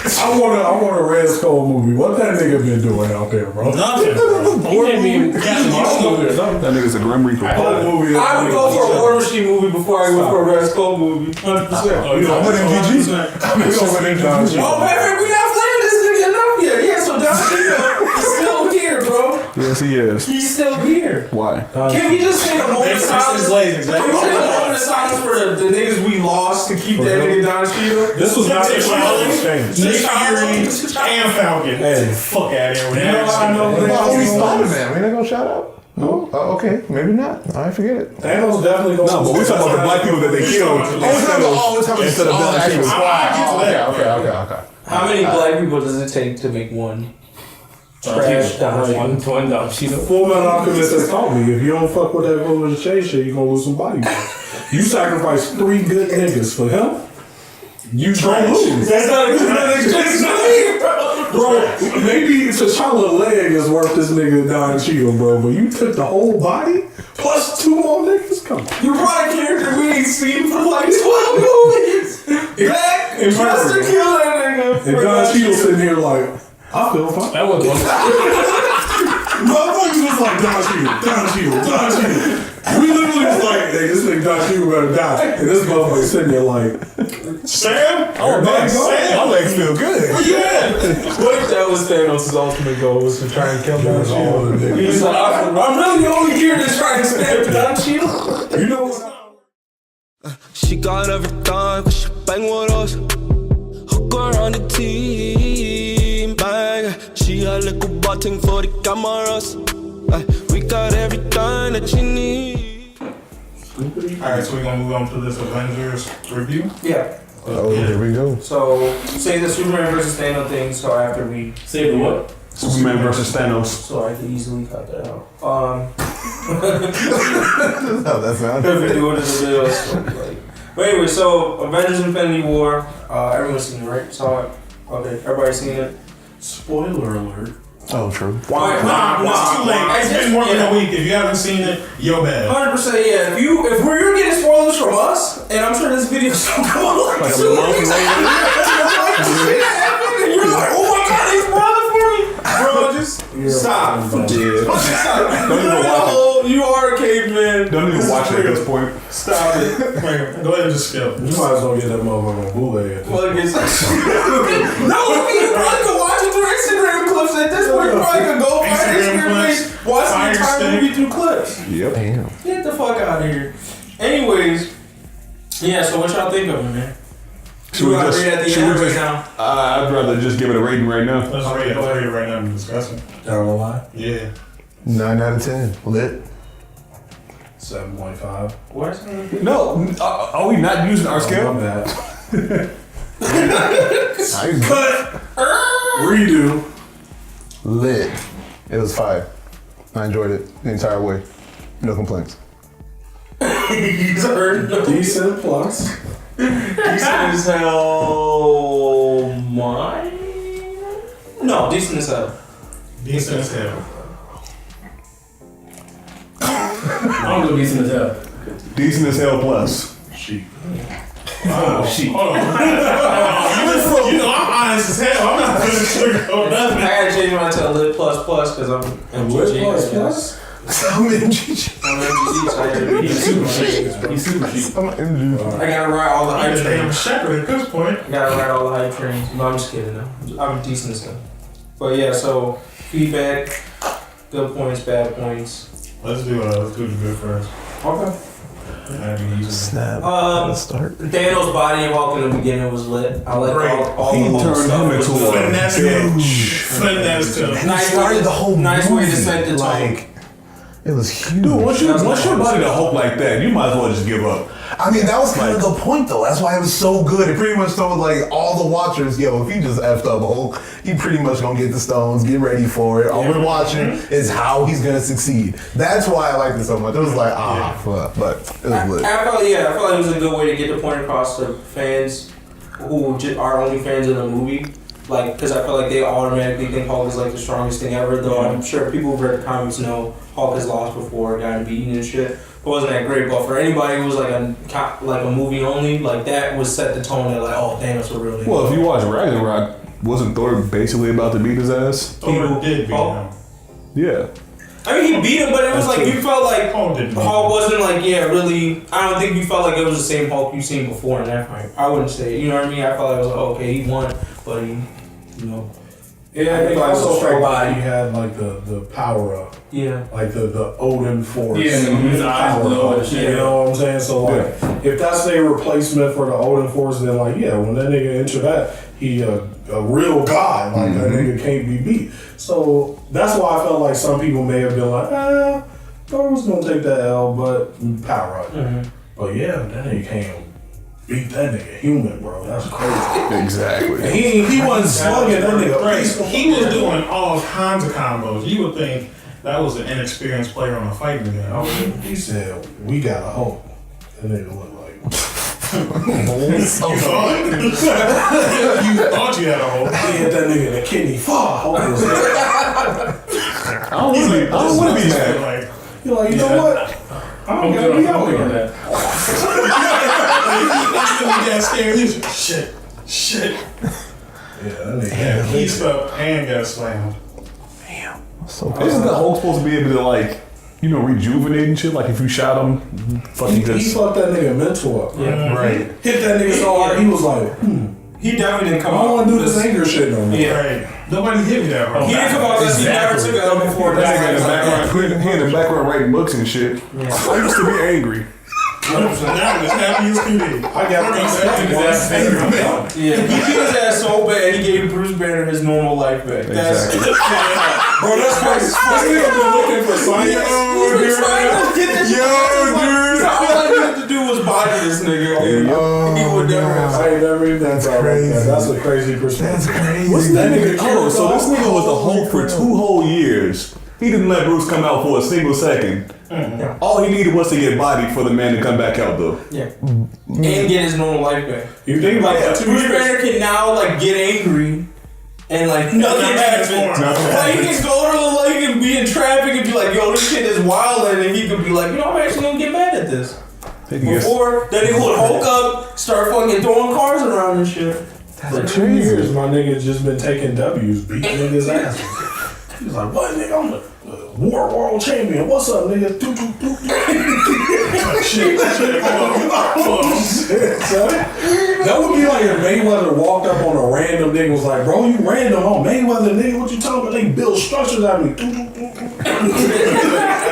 I want a Red Skull movie. What that nigga been doing out there, bro? Nothing. That nigga's a Grim Reaper. I would go for a War Machine movie before I go for a Red Skull movie. 100%. I'm with MVG. I'm with MVG. Oh man, we not playing this nigga enough yet. Yeah, so Don Cheadle is still here, bro. Yes, he is. He's still here. Why? Can we just take a moment of silence? Can we take a moment of silence for the niggas we lost to keep that nigga Don Cheadle? This was not the trial exchange. Nick Fury and Falcon. Hey, fuck out of here with I know We Spider-Man. We not gonna shout out? No? Okay, maybe not. All right, forget it. Thanos definitely goes. No, but we talking about the black people that they killed instead of the actual squad. Okay. How many black people does it take to make one trash Don Cheadle? Don Cheadle. Full Metal Alchemist has taught me, if you don't fuck with that Golden Shade shit, you're gonna lose some body parts. You sacrifice 3 good niggas for him, you don't lose. That's not a good exchange to me, bro. Bro, maybe T'Challa leg is worth this nigga Don Cheadle, bro, but you took the whole body plus 2 more niggas? Come on. You brought a character we ain't seen for like 12 movies. Back And just to kill that nigga. And Don Cheadle sitting here like, I feel fine. That was Motherfuckers was like, Don Cheadle. We literally was like, hey, this nigga Don Cheadle better die. And this motherfucker sitting there like, Sam? Oh, man, my legs feel good. Yeah. What if that was Thanos' ultimate goal, was to try and kill Don Cheadle? He was like, I'm really the only here that's trying to stab Don Cheadle. you know what? She got everything, cause she bang with us. Hook her on the team, bang. She a little button for the cameras. We got everything that you need. Alright, so we're gonna move on to this Avengers review. Yeah. Oh, here we go. So, say the Superman versus Thanos thing, so after we... Say the what? Superman versus Thanos. So I could easily cut that out. How that sound? If we do it as a video, so like... But anyway, so Avengers Infinity War, everyone's seen it, right? Saw it? Okay, everybody's seen it. Spoiler alert. Oh, true. Nah, it's too late. It's been more than a week. If you haven't seen it, you're bad. 100%, yeah. If we're getting spoilers from us, and I'm sure this video's gonna come out like 2 weeks later, and you're like, oh my god, they spoiled it for me, bro. Just stop. Don't even watch it. You are a caveman. Don't even watch it at this point. Stop it. Go ahead and just skip. You might as well get that motherfucker on bootleg. Plug is no, you probably could watch it through Instagram clips at this point. You probably could go find Instagram page, watch the entire movie through clips. Yep. Damn. Get the fuck out of here. Anyways, yeah, so what y'all think of it, man? Should we just rate at the end right now? I'd rather just give it a rating right now. Let's rate it right now and discuss it. Down the line. Yeah. 9 out of 10. Lit. 7.5. What's it? No, are we not using our scale? My bad. Cut. Redo. Lit. It was fire. I enjoyed it the entire way. No complaints. Decent plus. Decent as hell. No, decent as hell. Decent as hell. I'm go decent as hell. Decent as hell plus. Sheep. Oh, shit. Hold on. You know, I'm honest as hell. I'm not putting sugar on I nothing. had to change mine to a lit plus plus because I'm Lit MGG. plus plus? I'm MGG. I'm MGG, so I gotta be He's super cheap. He's super cheap. I'm MGG. I gotta ride all the I'm hype a damn trains. shepherd at this point. I gotta ride all the hype trains. No, I'm just kidding. No. I'm decent as hell. But yeah, so feedback, good points, bad points. Let's do the good first. Okay. Snap. Let's start. Thanos' body and Hulk in the beginning was lit. I like all He the Hulk turned stuff him was into a lit. Finesse bitch. Finesse to And it started the whole nice way to movie. set the tone. Like, it was huge. Dude, once your body to hope like that, you might as well just give up. I mean, that was kind of the point, though. That's why it was so good. It pretty much told, like, all the watchers, yo, if he just effed up Hulk, he pretty much gonna get the stones, get ready for it. All we're watching is how he's gonna succeed. That's why I liked it so much. It was like, fuck. But it was lit. I felt like it was a good way to get the point across to fans who are only fans of the movie. Like, because I feel like they automatically think Hulk is like the strongest thing ever, though I'm sure people who've read the comics know Hulk has lost before, gotten beaten and shit. It wasn't that great, but for anybody who was like a movie only, like that was set the tone that like, oh, Thanos a real nigga. Well, if you watch Ragnarok, wasn't Thor basically about to beat his ass? Thor did beat him. Yeah. I mean, he beat him, but it was like you felt like Hulk wasn't like really. I don't think you felt like it was the same Hulk you've seen before in that fight. I wouldn't say, you know what I mean? I felt like it was like, okay, he won, but he, you know. Yeah, I think also felt like he had like the power up. Yeah. Like the Odin force. Yeah, and his eyes glow and shit. You know what I'm saying? So like, if that's their replacement for the Odin force, then like, yeah, when that nigga enter that, he a real god. Like that nigga can't be beat. So that's why I felt like some people may have been like, Thor was gonna take that L, but power up. But yeah, that nigga can't beat that nigga human, bro. That's crazy. Exactly. And he wasn't slugging that nigga. Right. He was doing all kinds of combos. You would think that was an inexperienced player on a fighting game. He said, "We got a Hulk." That nigga looked like. You thought you had a Hulk. He hit that nigga in the kidney. Fuck. I don't want to be mad. You're like, you know what? I'm gonna be out here. He got scared. He's like, shit. Yeah, that nigga. He stuck and got slammed. So Isn't the Hulk supposed to be able to like, you know, rejuvenate and shit? Like if you shot him, fucking He just. fucked that nigga mental up. Yeah. right. Hit that nigga so hard, he was like, He definitely didn't I come don't out. want to do this anger shit no more. Yeah. Right. Nobody hit me that hard. He didn't come out because he never took it out before. He in the background writing books and shit. I used to be angry. Now I'm as happy as can be. I got Yeah, he beat his ass so bad he gave Bruce Banner his normal life back. That's Exactly. Bro, that's crazy. This nigga been looking for science. He was trying to get this shit. All I needed to do was body this nigga. And he would never have. I ain't never even thought about that. That's a crazy perspective. That's crazy. What's that nigga? Hold on, So this nigga was the Hulk for 2 whole years. He didn't let Bruce come out for a single second. All he needed was to get bodied for the man to come back out though. Yeah. And get his normal life back. You think about that? Bruce Banner can now like get angry and like nothing happens. Like he can go to the lake and be in traffic and be like, yo, this shit is wild, and then he could be like, you know, I'm actually gonna get mad at this. Before then he would Hulk up, start fucking throwing cars around and shit. For 2 years, my nigga's just been taking W's, beating niggas' asses. He was like, what, nigga? I'm the world champion. What's up, nigga? Shit. Son. That would be like if Mayweather walked up on a random nigga and was like, bro, you random on Mayweather, nigga. What you talking about? They build structures out of me.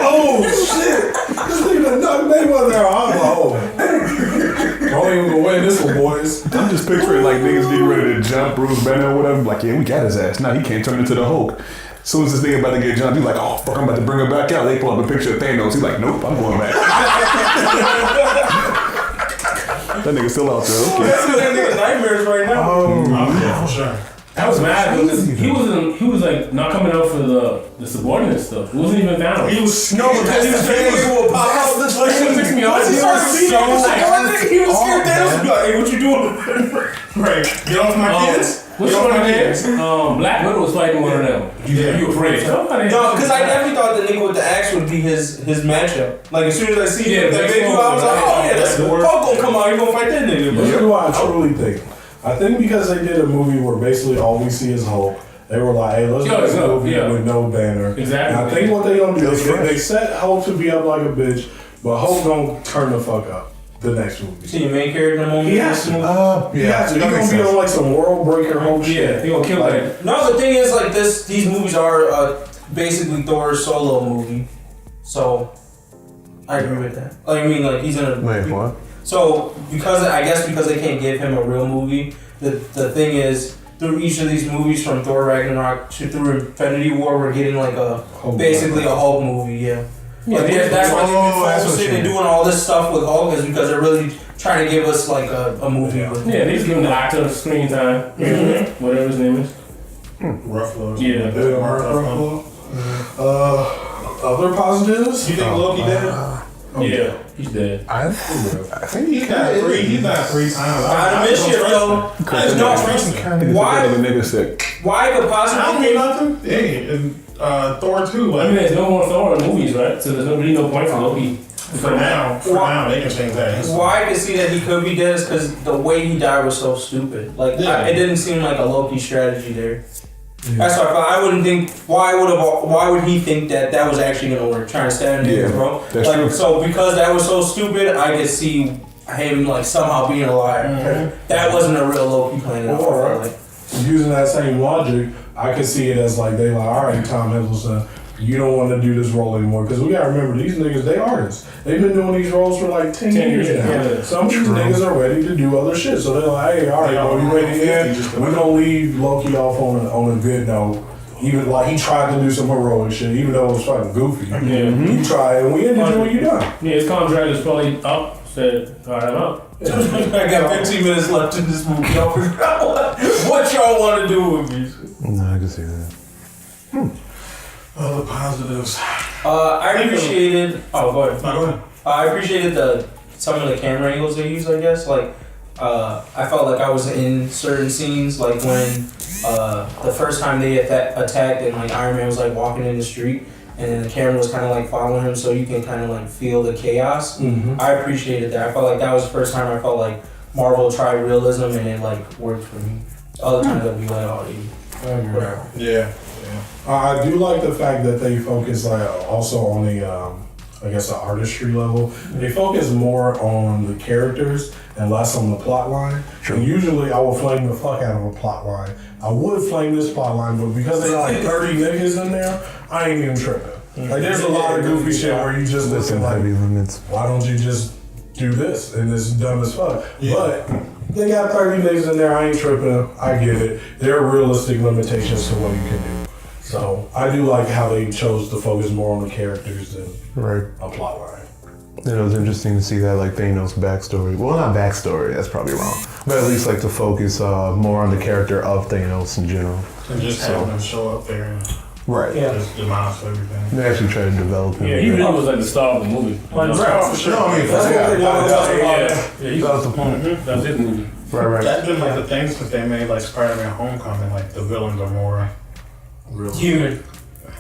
Oh, shit. This nigga done knocked Mayweather out. I was like, oh. Bro, ain't gonna win this one, boys. I'm just picturing like niggas getting ready to jump Bruce Banner or whatever. Like, yeah, we got his ass. Now he can't turn into the Hulk. As soon as this nigga about to get jumped, he's like, oh fuck, I'm about to bring her back out. They pull up a picture of Thanos. He's like, nope, I'm going back. That nigga still out there. Okay. That nigga nightmares right now. Yeah, for sure. That was mad because he was like not coming out for the subordinate stuff. It wasn't even Thanos. He was Because he was scared nigga will pop out. Like, it pissed me off. Once he started seeing it, he was scared Thanos would be like, hey, what you doing? right. Get off my kids. Which one of them? Black Widow was fighting one of them. You afraid? No, because I definitely thought the nigga with the axe would be his matchup. Like as soon as I see him, that big dude, I was like, oh yeah, that's Hulk gonna come out. He gonna fight that nigga. Here's what I truly think. I think because they did a movie where basically all we see is Hulk, they were like, hey, let's do this movie with no banner. Exactly. And I think what they gonna do is they set Hulk to be up like a bitch, but Hulk gonna turn the fuck up the next movie. See your main character in the movie? He has to. He has to. He gonna be on like some world breaker Hulk shit. Yeah, he gonna kill that. No, the thing is like these movies are basically Thor's solo movie. So I agree with that. Like, I mean, like he's in a. Wait, what? So because they can't give him a real movie, the thing is through each of these movies from Thor Ragnarok to through Infinity War, we're getting like basically a Hulk movie. Yeah. Like that's why they've been focusing and doing all this stuff with Hulk is because they're really trying to give us like a movie. Yeah, they just give him the actor screen time. Mm-hmm. Whatever his name is. Ruffalo. Yeah. Ruffalo. Other positives? You think Loki dead? Yeah, he's dead. I think He's not 3 times. I miss you though. Why? The nigga sick. Why could I don't mean possibly? nothing. Hey, and Thor 2. I mean, there's no more Thor in movies, right? So there's really no point for Loki. For now, they can change that. Why I can see that he could be dead is because the way he died was so stupid. Like it didn't seem like a Loki strategy there. That's why I wouldn't think. Why would he think that was actually gonna work? Trying to stab him, bro. That's like true. so because that was so stupid, I could see him like somehow being a liar. That wasn't a real Loki plan at all. Like using that same logic, I could see it as like they like, all right, Tom Hiddleston, you don't want to do this role anymore because we gotta remember these niggas, they artists. They've been doing these roles for like 10 years now. Yeah. Some of these niggas are ready to do other shit, so they're like, hey, all right, bro, you ready to end? We're gonna leave Loki off on a good note. Even like he tried to do some heroic shit, even though it was fucking goofy. He tried, and we ended what you done. Yeah, his contract is probably up. Said, all right, I'm out. I got 15 minutes left in this movie. Y'all figure out what y'all want to do with me. No, I can see that. Other positives. I appreciated. Oh, go ahead. No, go ahead. I appreciated some of the camera angles they used. I guess like I felt like I was in certain scenes, like when the first time they attacked and like Iron Man was like walking in the street, and then the camera was kind of like following him, so you can kind of like feel the chaos. I appreciated that. I felt like that was the first time I felt like Marvel tried realism and it like worked for me. Other times I'd be like, oh, whatever. Yeah. I do like the fact that they focus like also on the I guess the artistry level. They focus more on the characters and less on the plot line. And usually I will flame the fuck out of a plot line. I would flame this plot line, but because they got like 30 niggas in there, I ain't even tripping. Like there's a lot of goofy shit where you just listen like, why don't you just do this? And it's dumb as fuck. But they got 30 niggas in there, I ain't tripping. I get it. There are realistic limitations to what you can do. So I do like how they chose to focus more on the characters than a plot line. And it was interesting to see that like Thanos' backstory. Well, not backstory, that's probably wrong. But at least like to focus more on the character of Thanos in general. And just having him show up there and just demolish everything. They actually tried to develop him. Yeah, he really was like the star of the movie. Like, No, I mean, That's what they wanted to that was the point. That was his movie. Right. That's been like the things that they made like Spider-Man Homecoming, like the villains are more Human.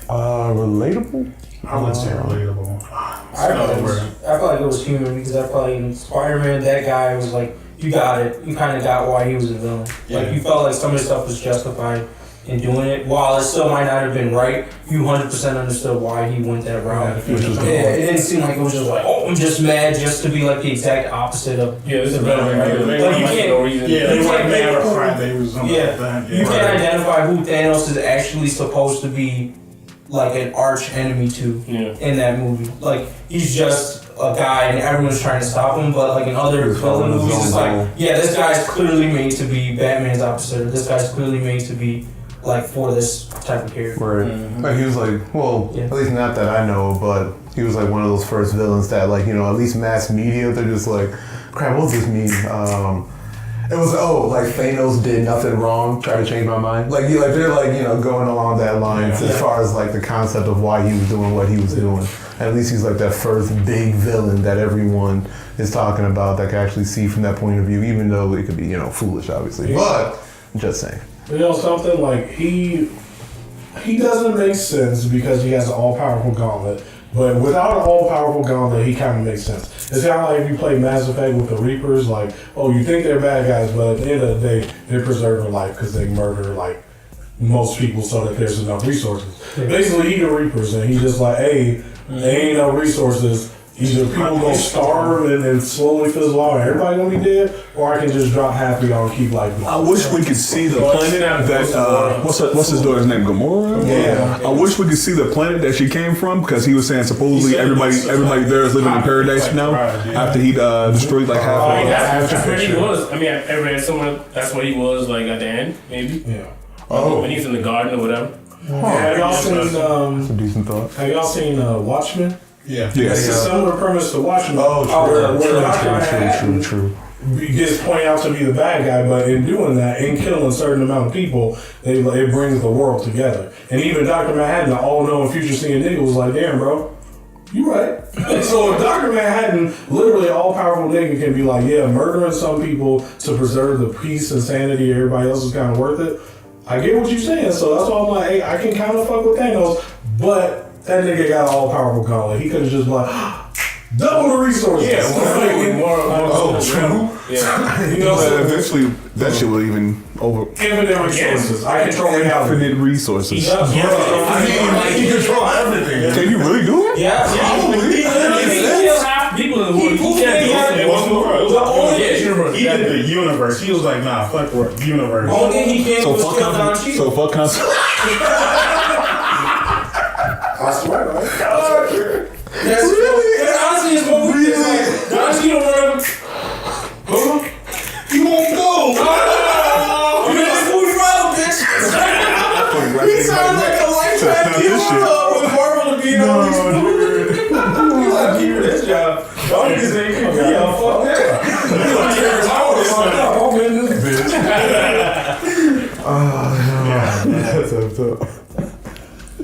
Relatable? I wouldn't say relatable. I felt like it was human because I felt like in Spider-Man, that guy was like, you got it. You kind of got why he was a villain. Like you felt like some of the stuff was justified in doing it. While it still might not have been right, you 100% understood why he went that route. It didn't seem like it was just like, oh, I'm just mad just to be like the exact opposite of this is better. They weren't mad or friend. They was something like that. You can't identify who Thanos is actually supposed to be like an arch enemy to in that movie. Like he's just a guy and everyone's trying to stop him, but like in other villain movies it's like, this guy's clearly made to be Batman's opposite, or this guy's clearly made to be like for this type of character. Right. Like he was like, at least not that I know, but he was like one of those first villains that like, at least mass media, they're just like, crap, what does this mean? It was like Thanos did nothing wrong, try to change my mind. Like they're like, going along that line as far as like the concept of why he was doing what he was doing. At least he's like that first big villain that everyone is talking about that can actually see from that point of view, even though it could be, foolish obviously. But just saying. Something like he doesn't make sense because he has an all-powerful gauntlet. But without an all-powerful gauntlet, he kind of makes sense. It's kind of like if you play Mass Effect with the Reapers, like, you think they're bad guys, but at the end of the day, they're preserving life because they murder, like, most people so that there's enough resources. Basically, he the Reapers, and he's just like, hey, there ain't no resources. Either people gonna starve and slowly fizzle out and everybody gonna be dead, or I can just drop half of y'all and keep life going. I wish we could see the planet that what's his daughter's name, Gamora? Yeah. I wish we could see the planet that she came from, because he was saying supposedly everybody there is living in paradise now after he destroyed like half of That's where he was. I mean, I read somewhere that's where he was like at the end, maybe. Yeah. When he's in the garden or whatever. Have y'all seen That's a decent thought. Have y'all seen Watchmen? Yeah. It's a similar premise to Watchmen. True. He gets pointed out to be the bad guy, but in doing that, in killing a certain amount of people, it brings the world together. And even Dr. Manhattan, the all-knowing future-seeing nigga, was like, damn, bro, you right. So if Dr. Manhattan, literally all-powerful nigga, can be like, murdering some people to preserve the peace and sanity of everybody else is kind of worth it, I get what you're saying. So that's why I'm like, hey, I can kind of fuck with Thanos, but that nigga got an all-powerful gauntlet. He could have just been like, double the resources. Yeah, true. Yeah. You know, But eventually, that shit will even over. infinite resources. I control reality. Infinite resources. He control everything. Can you really do it? Yeah, He kills half people in the world. He can't It wasn't the world. It was the only. Yeah, universe. He did the universe. He was like, nah, fuck the universe. only thing he can't do is So kill Don fuck Cheadle. I swear, right? That's honestly, it's what we did. Like, Don Cheadle run. You won't go. You made this movie wrong, bitch. He sounds like a lifetime deal with Marvel to be on these movies. He's like, keep this job. Y'all niggas ain't kick me out. Fuck that. He's like, here's how it's like, I'm in this bitch. That's up.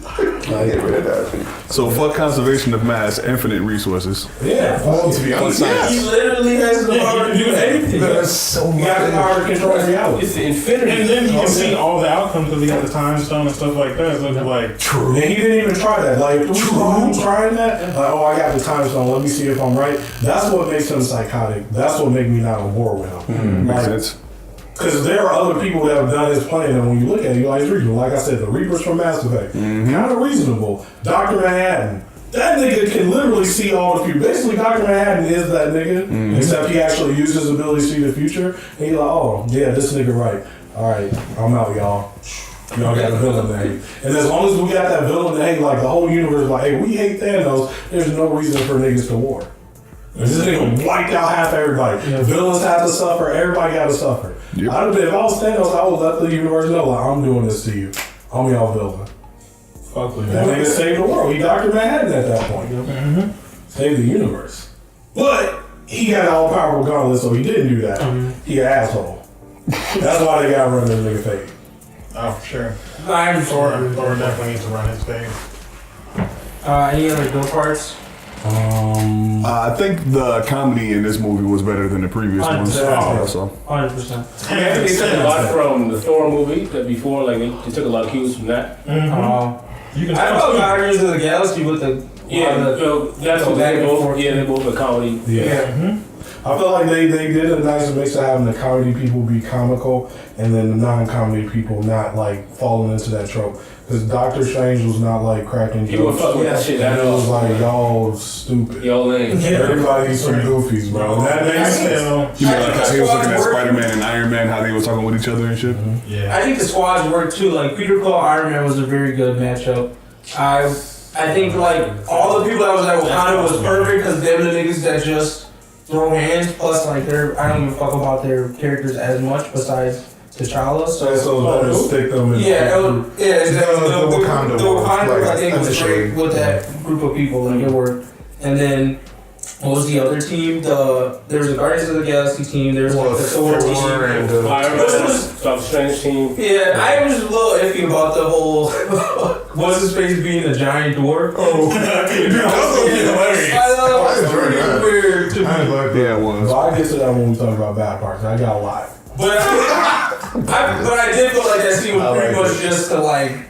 I get rid of that. So fuck conservation of mass, infinite resources. Yeah. Well, to be honest, He literally has the power to do anything. there's so You much. got the power to control reality. It's the infinity. And then you can see all the outcomes because he got the time stone and stuff like that. So it's like, True. And he didn't even try that. Like, who's trying that? Like, oh, I got the time zone. Let me see if I'm right. That's what makes him psychotic. That's what makes me not on board with him. Makes Like, sense. because there are other people that have done his plan, and when you look at it, you're like, it's reasonable. Like I said, the Reapers from Mass Effect, kind of reasonable. Dr. Manhattan, that nigga can literally see all the future. Basically, Dr. Manhattan is that nigga, except he actually uses his ability to see the future. And he's like, oh, yeah, this nigga right. All right, I'm out, y'all. Y'all got a villain to hate. And as long as we got that villain to hate, like the whole universe, like, hey, we hate Thanos, there's no reason for niggas to war. This nigga wiped out half everybody. Villains had to suffer. Everybody got to suffer. Yep. I'd have been, if I was Thanos, I would let the universe know, like, I'm doing this to you. I'm y'all villain. fuck with That nigga saved the world. He Dr. Manhattan at that point. Saved the universe. But he got an all-powerful gauntlet, so he didn't do that. He an asshole. That's why they got to run this nigga fake. Oh, for sure. I'm Thor definitely needs to run his face. Any other good parts? I think the comedy in this movie was better than the previous ones. 100%. So 100%. Yeah, they took a lot from the Thor movie that before, like they took a lot of cues from that. You can I tell felt too. Guardians of the Galaxy with the That's what they both. Yeah, they both a comedy. Yeah. I feel like they did a nice mix of having the comedy people be comical and then the non-comedy people not like falling into that trope. Because Doctor Strange was not like cracking He would jokes. fuck with that shit. And it was like, y'all stupid. Yo, lame. Everybody's some goofies, bro. And that makes sense. you know, like how he was looking at Spider-Man and Iron Man, how they were talking with each other and shit. Yeah. I think the squads worked too. Like Peter Quill, Iron Man was a very good matchup. I think like all the people that was at Wakanda was perfect because them the niggas that just throw hands. Plus like I don't give a fuck about their characters as much besides T'Challa. So better stick them in. the Wakanda world, Wakanda I think was initially. great with that group of people. Like it worked. And then what was the other team? There was a Guardians of the Galaxy team. There was like the Thor team. and Iron Man, Doctor Strange team. Yeah, I was a little iffy about the whole what's his face being a giant dwarf. Oh, that was hilarious. I thought I it was enjoyed pretty that. weird to me. Yeah, it was. So I get to that when we talk about bad parts. I got a lot. But I did feel like that scene was pretty much just to like.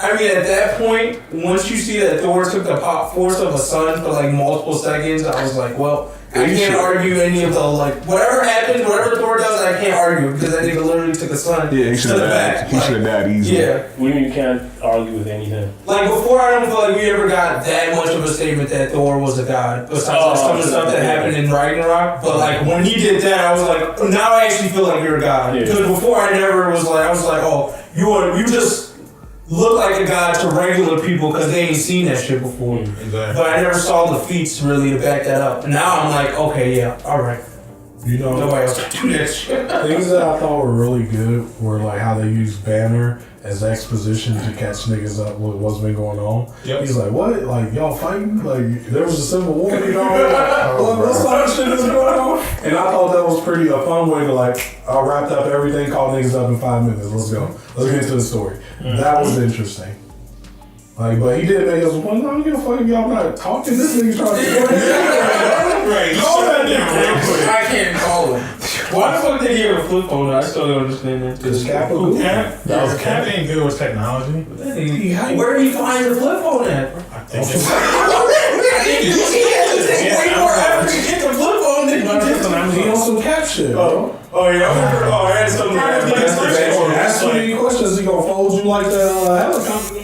I mean, at that point, once you see that Thor took the pop force of a sun for like multiple seconds, I was like, well, I can't argue any of the like whatever happens, whatever Thor does, I can't argue because that nigga literally took a sun. Yeah, he should have to the died. back. He should have died easily. Yeah. We mean you can't argue with anything. Like before, I don't feel like we ever got that much of a statement that Thor was a god. Besides like some of the stuff that happened in Ragnarok, but like when he did that, I was like, now I actually feel like you're a god. Yeah. Because before I never was like, I was like, oh, you just look like a god to regular people because they ain't seen that shit before. Exactly. But I never saw the feats really to back that up. And now I'm like, okay, yeah, all right. You know, Nobody else can do that shit. things that I thought were really good were like how they used Banner as exposition to catch niggas up with what's been going on. Yep. He's like, what? Like, y'all fighting? Like, there was a civil war, you know? Like, what sort of shit is going on? And I thought that was pretty a fun way to like, I wrapped up everything, called niggas up in 5 minutes. Let's go. Let's get into the story. That was interesting. Like, but he did make us, well, I don't give a fuck if y'all not talking. This nigga's trying to Right. Call that nigga real quick. I can't call him. Why the fuck did he have a flip phone? I still don't understand that. Because Cap was good. Cap ain't good with technology. Where did he find the flip phone at? I think He had to take way more effort to get the flip on than he did. He on some cap shit, bro. Oh yeah, I had something. Ask too many questions. He gonna fold you like the helicopter.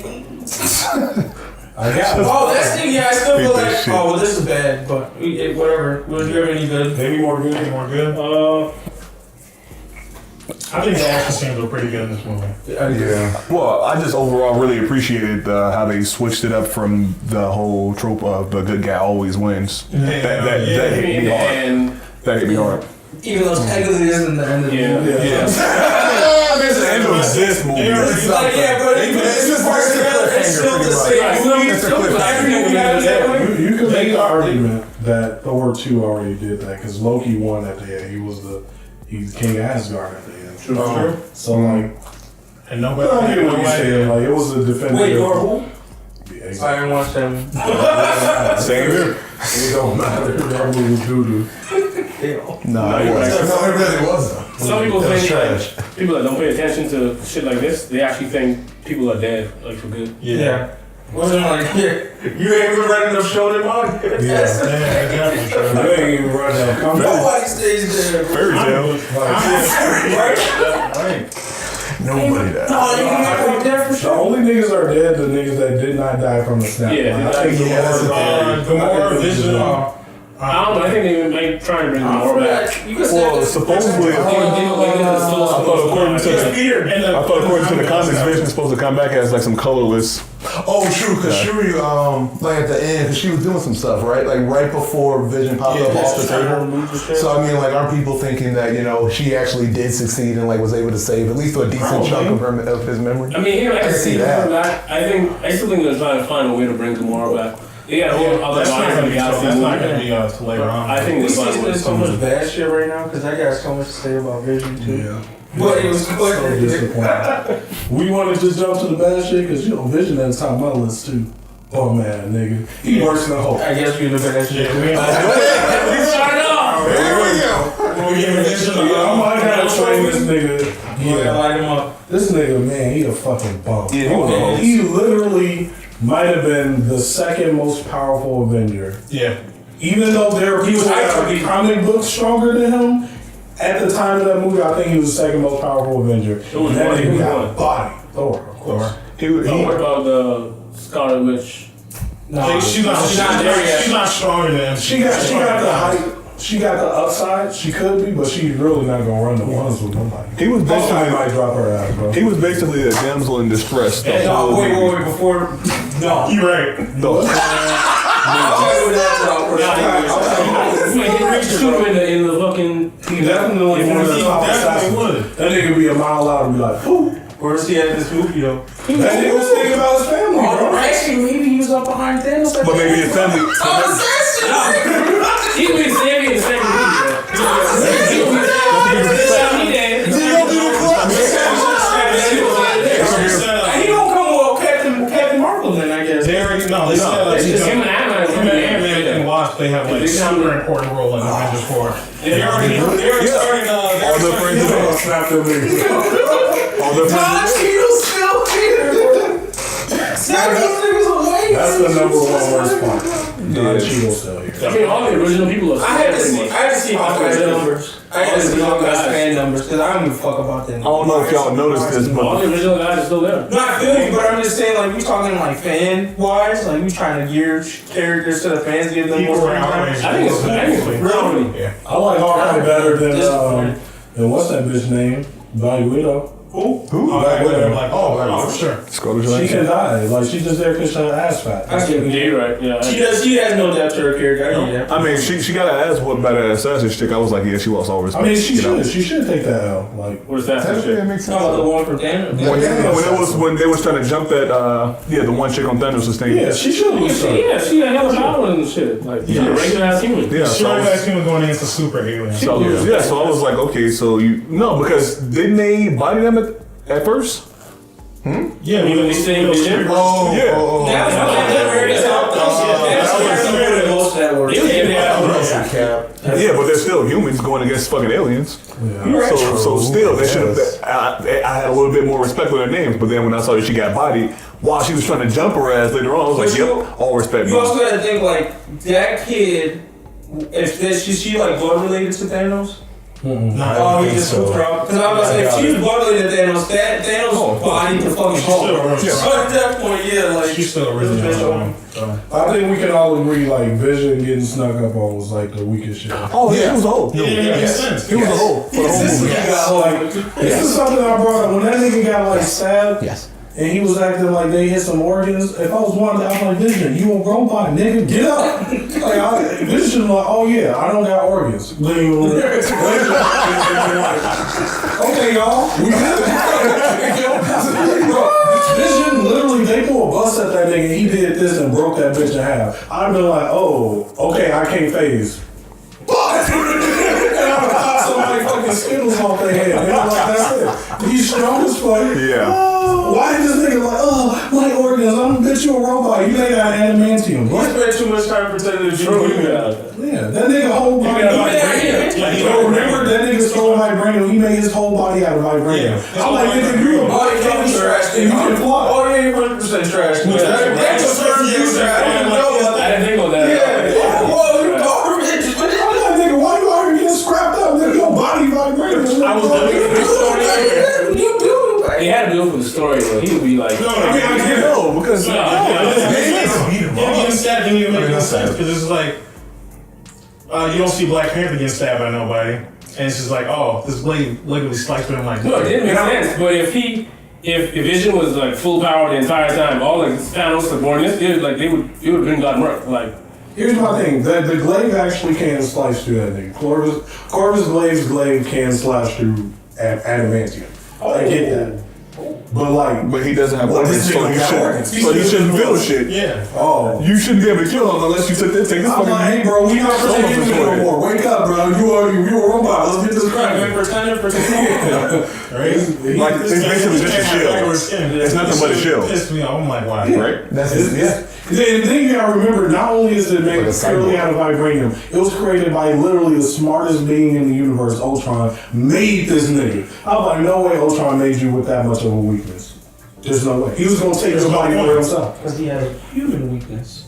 I got it. Oh, that's the yeah. I still feel like shit. oh well, this is bad, but whatever. Was you ever any good? Maybe more good. I think the action scenes were pretty good in this movie. Yeah. Well, I just overall really appreciated how they switched it up from the whole trope of the good guy always wins. That hit me hard. That hit me hard. Even though it's technically isn't the end of the movie. Yeah. I mean, it's the end of this movie. It's like, yeah, but it's just part together. It's still the same movie. You can make the argument that Thor 2 already did that because Loki won at the end. He's King Asgard at the end. True. So like, And nobody. I get what you're saying. Like, it was a definitive. Wait, Thor who? Yeah, I exactly. didn't watch them. Same here. It don't matter. That movie was doo-doo. No, it wasn't. No, it really wasn't. Some people It was think trash. people that don't pay attention to shit like this, they actually think people are dead, like for good. Yeah. Wasn't like, yeah, you ain't even running enough show them on. Definitely true. You ain't even run that. Nobody stays there. Fairy tale. Nobody died. No, you can make there for The sure. only niggas are dead, the niggas that did not die from the snap. Yeah, Like, I think Gamora, Vision. I don't know. I think they might try and bring them more back. You can Well, supposedly, I thought according to the comics, Vision's supposed to come back as like some colorless. Oh, true, because Shuri, like at the end, because she was doing some stuff, right? Like right before Vision popped up off the table. So, I mean, like, aren't people thinking that, you know, she actually did succeed and, like, was able to save at least a decent chunk of his memory? I mean, I can can see see that. that. I still think they're trying to find a way to bring Gamora back. They got a whole other That's not Guardians of gonna the be Galaxy that's not movie. gonna be till later on. I think We they find a see way there's to so do much it. bad shit right now because I got so much to say about Vision too. Yeah. But it was So quick. disappointing. We want to just jump to the bad shit because, you know, Vision at the top of my list too. Oh man, nigga. He worse than Hulk. I guess we look at that shit. I might have to train this nigga. Yeah, light him up. This nigga, man, he a fucking bum. Yeah, he was a host. He literally might have been the second most powerful Avenger. Yeah. Even though there were people that actually- are comic books stronger than him, at the time of that movie, I think he was the second most powerful Avenger. was That one. nigga Who got won? a body. Thor, of course. What about the Scarlet Witch? No, She's not there yet. She's not stronger than him. She got the height. She got the upside. She could be, but she's really not gonna run the ones with nobody. He was Hawkeye basically might drop her ass, bro. he was basically a damsel in distress. the No, whole wait, movie. before. No. You right. Shoot him in the fucking. He definitely one of the top assassins. That nigga be a mile out and be like, whoo. Where's he at this movie though? That nigga was thinking about his family, bro. Actually, maybe he was up behind Thanos. But maybe his family. He was Sammy in the second movie, He don't come with Captain Marvel then, I guess. They already know. They said like Him and Ant-Man and Wasp, they have like super important role in Avengers 4. They already started. All the friends of Oh, snap them niggas. all the Don friends. Cheadle's still here. Snap those niggas away. That's the number one worst part. Don Cheadle still here. I mean, all the original people are I had to pretty see. much. I had to see Hawkeye's numbers. I had to see Hawkeye's fan numbers because I don't give a fuck about them. I don't know if y'all noticed this, All but the original guys are still there. No, I feel you, but I'm just saying, like, we talking like fan wise, like we trying to gear characters to the fans, give them People more were time. outraged. I think it's Really? Yeah. I like Hawkeye better than what's that bitch name? Black Widow. Who? Black Widow. Like, oh, for sure. Scarlett She Johansson. can die. Like, she's just there because her ass fat. I get it. Yeah, you're right. Yeah. She has no depth to her character. I get that. I mean, she got her ass whooped by that assassin chick. I was like, yeah, she lost all respect. I mean, she you know? should. She should take that L. Like, Where's that Technically, shit? it makes sense. Oh, the one from Thanos. When they was trying to jump that, the one chick on Thanos' thing. yeah, she should lose some. Yeah, she had hella power and shit. Like, she's a regular ass human. Yeah, Sure, so I was- that team was going against a super alien. so I was like, okay, so because didn't they body them at first? Yeah, Even the same Vision. Yeah. It was giving That that. was It Yeah, but they're still humans going against fucking aliens. Yeah. So still, they should have. I had a little bit more respect for their names, but then when I saw that she got bodied while she was trying to jump her ass later on, I was like, yep, all respect. You also gotta think like that kid. Is she like blood related to Thanos? Oh, he just swooped her up. Because I was like, if she was blood related to Thanos, Thanos' body to fucking Hulk. So at that point, yeah, like She's still original. I think we can all agree, like, Vision getting snuck up on was like the weakest shit. Oh yeah, he was a whole. Yeah, it makes sense. He was a whole. For the whole movie. This is something I brought up. When that nigga got like stabbed, Yes. and he was acting like they hit some organs. If I was one, I was like, Vision, you a robot, nigga, get up. Vision like, oh yeah, I don't got organs. Okay, y'all, we Vision literally, they threw a bus at that nigga. He did this and broke that bitch in half. I'd been like, oh, okay, I can't phase. And I would pop somebody fucking Skittles off their head. And I'm like, that's it. He's strong as fuck. Yeah. Why is this nigga like, oh, my organs, I'm gonna bitch you a robot. You ain't got adamantium. You spent too much time pretending to be human. Yeah, that nigga whole body. Remember that nigga stole vibranium? He made his whole body out of vibranium. I'm like, nigga, you a body can trash and you can fly. Oh, yeah, 100% trash. That's a first user. I didn't think of that. Yeah. Whoa, you garbage. I'm like, nigga, why you out here getting scrapped up? Nigga, your body vibranium. I was looking at this story. You do. He had to do it for the story, though. He would be like, I can't know because getting stabbed didn't even make no sense because it's like you don't see Black Panther getting stabbed by nobody, and it's just like, oh, this blade literally sliced through him like. no, it didn't make sense. But if Vision was like full power the entire time, all like Thanos subordinates, it would have been gotten right. Like, here's my thing. The glaive actually can slice through that nigga. Corvus Glaive's glaive can slash through adamantium. I get that. But he doesn't have organs, so you shouldn't feel shit. Yeah. Oh. You shouldn't be able to kill him unless you take this I'm fucking. like, hey, bro, we not pretending no more. Wake up, bro. You a robot. Let's get this cracking. Right? Like, it's basically just a shell. It's nothing but a shell. Pissed me off. I'm like, why? Right? That's it. Yeah. And then you gotta remember, not only is it made purely out of vibranium, it was created by literally the smartest being in the universe, Ultron, made this nigga. I was like, no way Ultron made you with that much of a weakness. There's no way. He was gonna take his body for himself. Because he had a human weakness.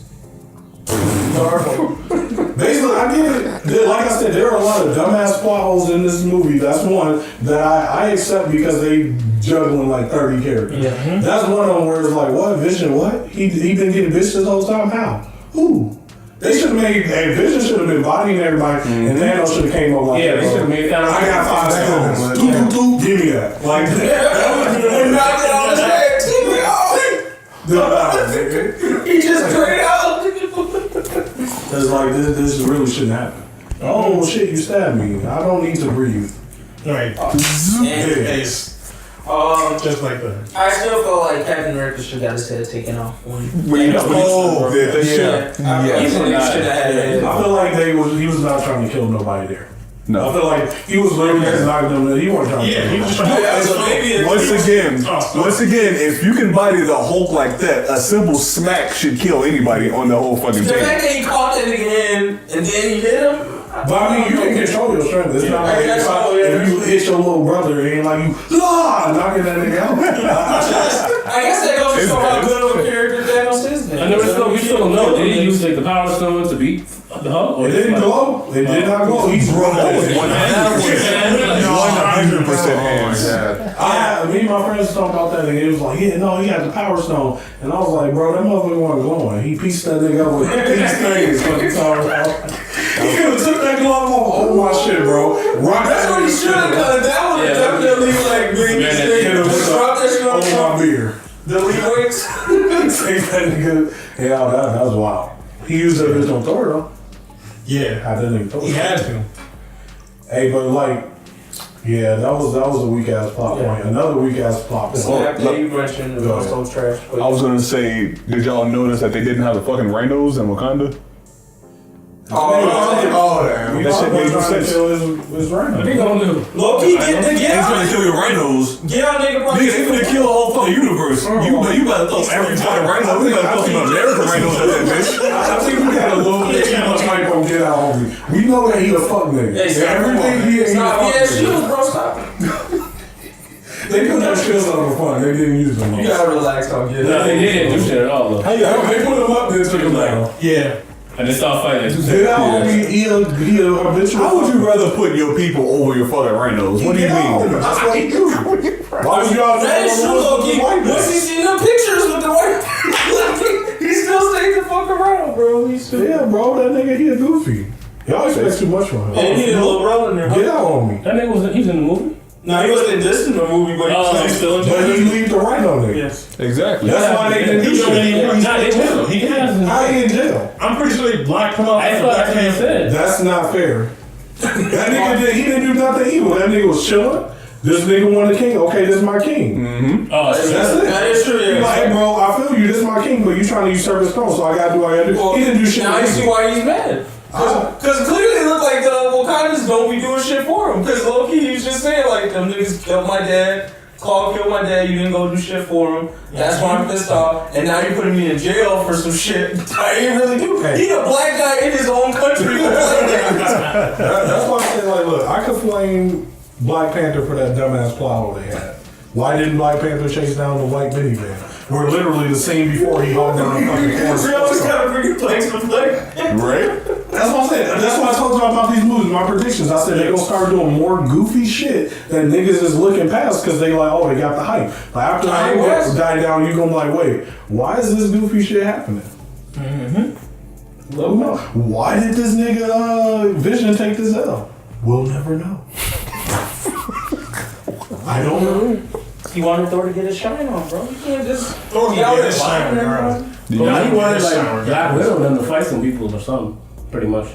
Basically, I get it. Like I said, there are a lot of dumbass plot holes in this movie. That's one that I accept because they juggling like 30 characters. Yeah. That's one of them where it's like, what? Vision, what? He been getting bitched this whole time? How? Who? They should have made, Vision should have been bodying everybody, and Thanos should have came up like, yeah, they should have made Thanos. I got 5 stones. Doop, give me that. Like, Knocked it on his head. He just straight out. it's like, this really shouldn't happen. Oh, shit, you stabbed me. I don't need to breathe. Right. Just like that. I still feel like Captain America should have got his head taken off. Did they should? Easily should have had it. I feel like he was not trying to kill nobody there. I No. feel like he was literally just knocking them. He wasn't trying to kill He was nobody. Once again, if you can body the Hulk like that, a simple smack should kill anybody on the whole fucking The team. fact that he caught that again and then he hit him. But I mean, you can control your strength. It's not like if you hit your little brother, it ain't like you knocking that nigga out. I guess that goes to show how good of a character Thanos is. I never know. We still don't know. Did he use like the Power Stone to beat the Hulk? It didn't glow. It did not glow. He broke it. 100% hands. Me and my friends talked about that, and it was like, yeah, no, he had the Power Stone, and I was like, bro, that motherfucker wasn't glowing. He pieced that nigga up with these things. He could have took that glove off. Oh my shit, bro. That's what he should have done. That would have definitely like bring these things. Drop that shit on my beer. The weights. Take that nigga. Yeah, that was wild. He used the original Thor though. Yeah. I didn't even He had to. Hey, but like, yeah, that was a weak ass plot point. Another weak ass plot point. You mentioned the so trash. I was gonna say, did y'all notice that they didn't have the fucking rhinos in Wakanda? damn. That shit made no trying to sense. kill his rhino. What they gonna do? Low-key, get He's out. gonna kill your rhinos. Get out, nigga. Nigga, they finna kill the whole fucking universe. You better throw every fucking rhino. We better throw some American rhinos at that bitch. I think we got a little bit too much hype on Get Out on me. We know that he a fuck nigga. Everything he is, he a fuck nigga. shields, bro. Stop. They put that shields on for fun. They didn't use them. You gotta relax on Get No, Out. they didn't do shit at all though. They put them up, then took them down. Yeah. And they start fighting. Get Out on me, he a habitual. How would you rather put your people over your fucking rhinos? What do you mean? That's what he do. Why would y'all That is true, Loki. Once he seen them pictures with the white, he still stays the fuck around, bro. He's still. Yeah, bro, that nigga, he a goofy. Y'all expect too much from him. And he had a little brother in there. Get Out on me. That nigga was he's in the movie. No, he wasn't in this in the movie, but he's still in But there. he leave the rhino nigga. Yes. Exactly. That's why they didn't do shit. Nah, they will. He has. How he in jail? I'm pretty sure they blocked him out. That's what I said. That's not fair. That nigga he didn't do nothing evil. That nigga was chilling. This nigga won the king. Okay, this is my king. Oh, That's it. That is true, He's yeah. like, hey, bro, I feel you. This is my king, but you trying to usurp his throne, so I gotta do what I gotta do. Well, He didn't do shit. Now you see why he's mad. Because clearly it looked like the Wakandas don't be doing shit for him. Because low-key, he was just saying, like, them niggas killed my dad. Claw killed my dad. You didn't go do shit for him. That's why I'm pissed off. And now you're putting me in jail for some shit I ain't really do. He a black guy in his own country. That's why I say, like, look, I could blame Black Panther for that dumbass plow they had. Why didn't Black Panther chase down the white minivan? Where literally the scene before he hauled down the fucking We always forest. gotta bring it place to play. Right? That's what I'm saying. That's why I told y'all about these movies, my predictions. I said they gonna start doing more goofy shit that niggas is looking past because they like, oh, they got the hype. Like after the hype die down, you gonna be like, wait, why is this goofy shit happening? We'll know. Why did this nigga Vision take this L? We'll never know. I don't know. He wanted Thor to get his shine on, bro. You can't just Thor be out get there his shine fighting regardless. everyone. No, he wanted Yes, like Black Widow them to fight some people or something. Pretty much.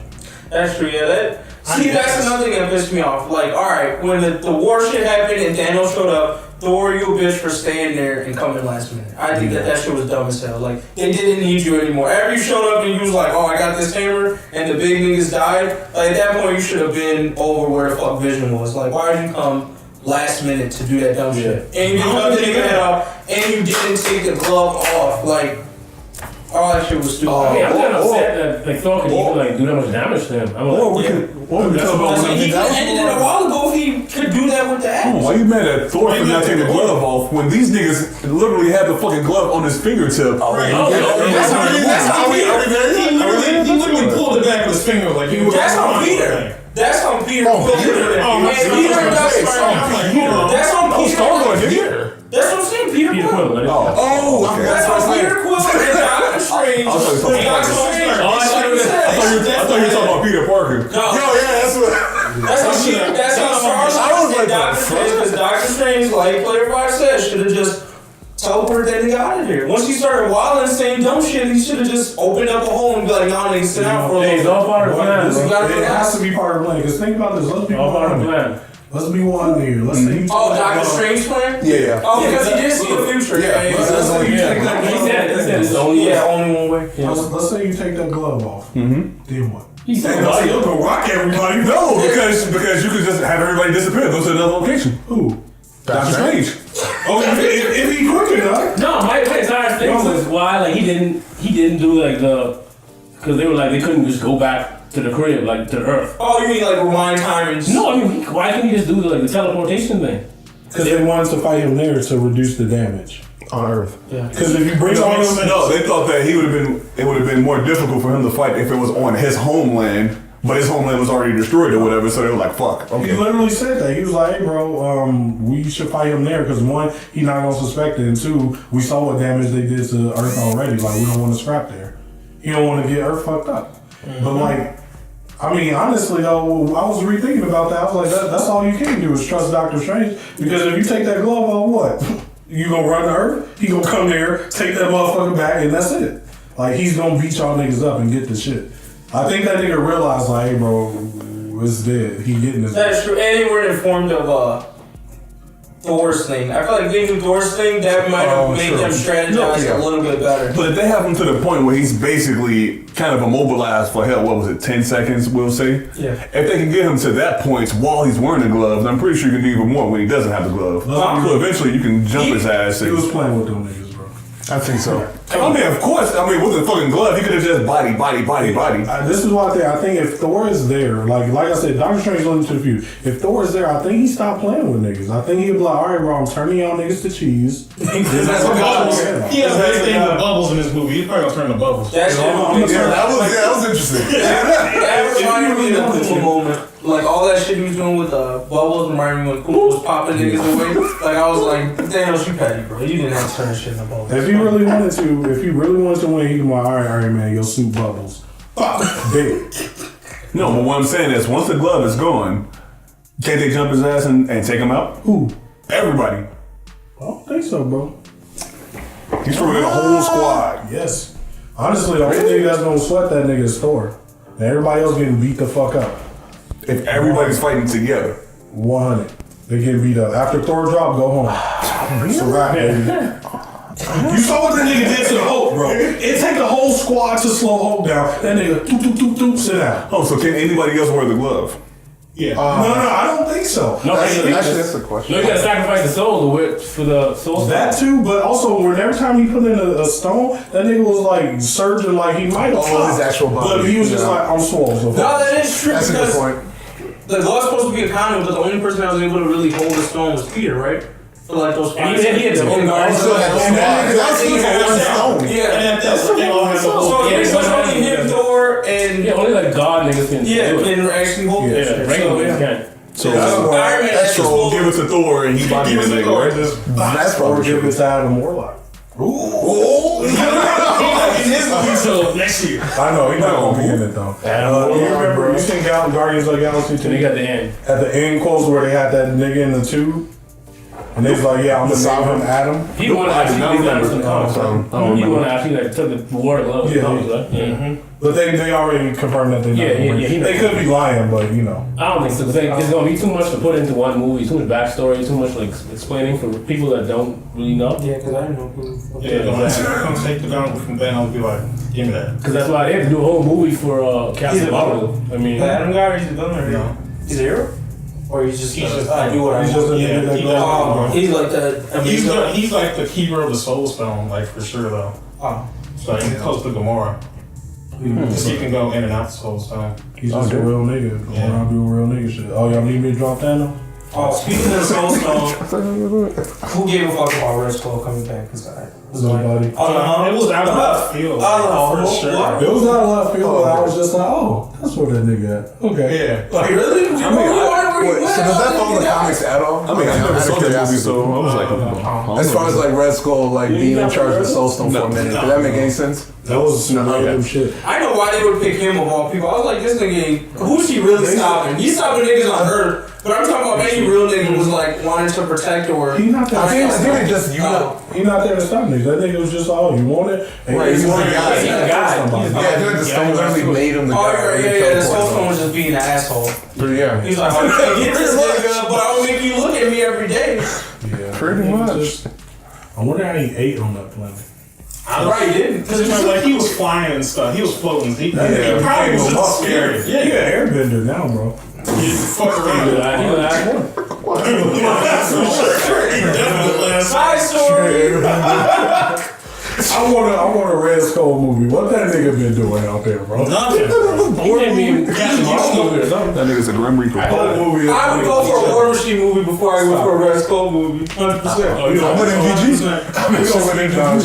That's true, yeah. That's another thing that pissed me off. Like, alright, when the war shit happened and Thanos showed up, Thor, you a bitch for staying there and coming last minute. I think that shit was dumb as hell. Like, they didn't need you anymore. After you showed up and you was like, oh, I got this hammer, and the big niggas died, like, at that point you should have been over where the fuck Vision was. Like, why did you come last minute to do that dumb shit? And you didn't cut the nigga head off, and you didn't take the glove off. Like, all that shit was stupid. I mean, I'm kind of upset that like Thor could even like do that much damage to him. I'm like, Or we could talk about That's what he could have ended it a while ago if he could do that with the axe. Why you mad at Thor for not taking the glove off when these niggas literally had the fucking glove on his fingertip? Right. That's how He literally pulled it back with his finger like he was. That's how Peter. That's how Peter. Peter. And Peter does. That's how Peter. Star-Lord, nigga. That's what I'm saying. Peter Peter Quill. Quill. Like, Oh, okay. That's how Peter Quill and Doctor Strange. I thought you were talking about Peter Parker. That's how Star-Lord and Doctor Strange. Because Doctor Strange, like Player 5 said, should have just teleported that nigga out of here. Once he started wilding, saying dumb shit, he should have just opened up a hole and be like, nah, nigga, sit down for a little it's bit. all part of the plan. It has to be part of the plan. Because think about this. Let's be All part of the one. plan. Let's be one here. Let's say you Oh, Doctor Strange plan? Yeah. Oh, because he did see the future. Let's say you take that He glove said off. it's the only way. only one way. Let's say you take that glove off. Then what? He said, Thanos, you'll go rock everybody. No, because you could just have everybody disappear, go to another location. Who? Doctor Strange. Oh, if he quick enough. no, my entire thing was why like he didn't do like because they were like they couldn't just go back to the crib like to the Earth. Oh, you mean like rewind time and No, I mean why couldn't he just do the teleportation thing? Because they wanted to fight him there to reduce the damage. On Earth. Because if you bring all them, No, they thought that it would have been more difficult for him to fight if it was on his homeland, but his homeland was already destroyed or whatever, so they were like, fuck. he Okay. literally said that. He was like, hey, bro, we should fight him there because one, he not gonna suspect it, and two, we saw what damage they did to Earth already. Like, we don't want to scrap there. He don't want to get Earth fucked up. But like, I mean, honestly though, I was rethinking about that. I was like, that's all you can do is trust Doctor Strange, because if you take that glove off, what? You gonna run to Earth? He gonna come there, take that motherfucker back, and that's it. Like, he's gonna beat y'all niggas up and get the shit. I think that nigga realized, like, hey, bro, it's dead. He getting his. That is true. And they were informed of Thor's thing. I feel like if they do Thor's thing, that might have made them strategize a little bit better. But if they have him to the point where he's basically kind of immobilized for hell, what was it, 10 seconds, we'll say? Yeah. If they can get him to that point while he's wearing the gloves, I'm pretty sure you can do even more when he doesn't have the glove. So eventually you can jump his ass. He was playing with them niggas, bro. I think so. I mean, of course. I mean, with the fucking glove, he could have just body. This is what I think. If Thor is there, like I said, Doctor Strange looking to the future. If Thor is there, I think he stopped playing with niggas. I think he'd be like, all right, bro, I'm turning y'all niggas to cheese. That's what bubbles. He has that thing with bubbles in his movie. He's probably gonna turn the bubbles. That was interesting. That reminded me of the Quill moment. Like all that shit he was doing with bubbles reminded me when Quill was popping niggas away. Like I was like, Thanos, you petty, bro. You didn't have to turn shit in the bubbles. If he really wanted to win, he'd be like, all right, man, your suit bubbles. Big. No, but what I'm saying is, once the glove is gone, can't they jump his ass and take him out? Who? Everybody. I don't think so, bro. He's throwing the whole squad. Yes. Honestly, the only nigga that's gonna sweat that nigga is Thor. And everybody else getting beat the fuck up. If everybody's fighting together. 100. They get beat up. After Thor drop, go home. It's a wrap, baby. You saw what that nigga did to the Hulk, bro. It take the whole squad to slow Hulk down. That nigga, sit down. Oh, so can anybody else wear the glove? Yeah. No, I don't think so. No, Actually, that's the question. No, you gotta sacrifice the soul for the soul. That too, but also every time he put in a stone, that nigga was like surging like he might have his actual body. But he was just like, I'm swole. So No, that is true That's a good because point. the glove was supposed to be a condom, but the only person that was able to really hold the stone was Peter, right? For like those 5 And he had the seconds. guard. Yeah. That's what they all have the whole. So it's only him, Thor, and Yeah, only like God niggas can do it. can actually hold Yeah, it. regular niggas can't. So Iron Man that's true. Give it to Thor and he body Give the it to nigga, Thor. right? That's or probably give true. it to Adam Warlock. In his movie, so next year. I know, he's not gonna be in it though. You remember, you seen Guardians of the Galaxy 2? And they got the end. At the end quotes where they had that nigga in the tube? And they was like, yeah, I'm gonna name him Adam. He wanted to I did not actually remember. some comics. He wanted to actually like took the water glove. Yeah. But they already confirmed that they're not gonna win. They could be lying, but you know. I don't think so. 'Cause it's gonna be too much to put into one movie. Too much backstory. Too much like explaining for people that don't really know. Yeah, because I didn't know who. Yeah, when I come take the gun from Ben, I'll be like, give me that. Because that's why they had to do a whole movie for Captain Marvel. I mean, The Adam guy, or he's a villain, No. He's a hero? Or he's just I do what I He's want. just a nigga that he goes does. on. He's like the. He's like the keeper of the Soul Stone, like for sure though. Oh. So he's close to Gamora. Because he can go in and out the Soul Stone. He's just a real nigga. Going around doing real nigga shit. Oh, y'all need me to drop Thanos? Oh, speaking of the Soul Stone, who gave a fuck about Red Skull coming back? Because I was like, Nobody. It was out of left field. Oh, for sure. what? It was not a left field, but I was just like, oh, that's where that nigga at. Okay. Yeah. Like, really? So does that follow the comics at all? I mean, I never saw that movie, so I was like, As far as like Red Skull, like being in charge of the Soul Stone for a minute, did that make any sense? That was some random shit. I know why they would pick him of all people. I was like, this nigga ain't. Who's he really stopping? He's stopping niggas on Earth. But I'm talking about any real nigga was like wanting to protect or. He not there. He not there to stop niggas. That nigga was just like, oh, you want it? And Right, he's one of the guys. He's a Yeah, I feel like the Stone really made him the Oh, guy. yeah. The Soul Stone was just being an asshole. Yeah. He's like, oh, you can't get this nigga, but I will make you look at me every day. Yeah. Pretty much. I wonder how he ate on that planet. I probably didn't. Because like he was flying and stuff. He was floating. He Yeah, probably was he just scary. He an airbender now, bro. Fuck around. he was last one. Side story. I want a Red Skull movie. What that nigga been doing out there, bro? Nothing. He can't be Captain Marvel movie or something. that nigga's a Grim Reaper. Whole movie. I would go for a War Machine movie before I go for a Red Skull movie. 100%. Oh, you know, I'm with MVG.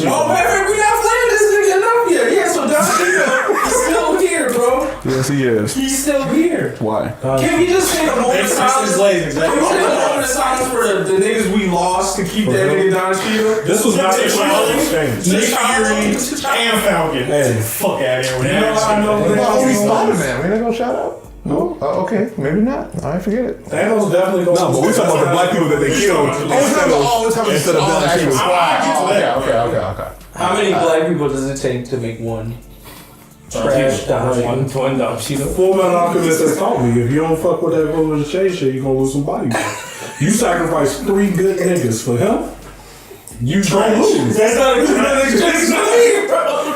Oh, man, we not playing this nigga enough yet. Yeah, so Don Cheadle is still here, bro. Yes, he is. He's still here. Why? Can we just take a moment of silence? Can we take a moment of silence for the niggas we lost to keep that nigga Don Cheadle? This was not the trial exchange. Nick Fury and Falcon. Hey. Fuck out of here with You know that. I know Oh, we Thanos. Spider-Man. We not gonna shout out? No? Okay, maybe not. I forget it. Thanos definitely goes. No, but we're talking about the black people that they killed. Instead of the actual squad. Okay. How many black people does it take to make one trash Don Cheadle? One Don Cheadle. Full Metal Alchemist has taught me if you don't fuck with that Golden Shade shit, you gonna lose some body. You sacrifice 3 good niggas for him. You don't lose. That's not a good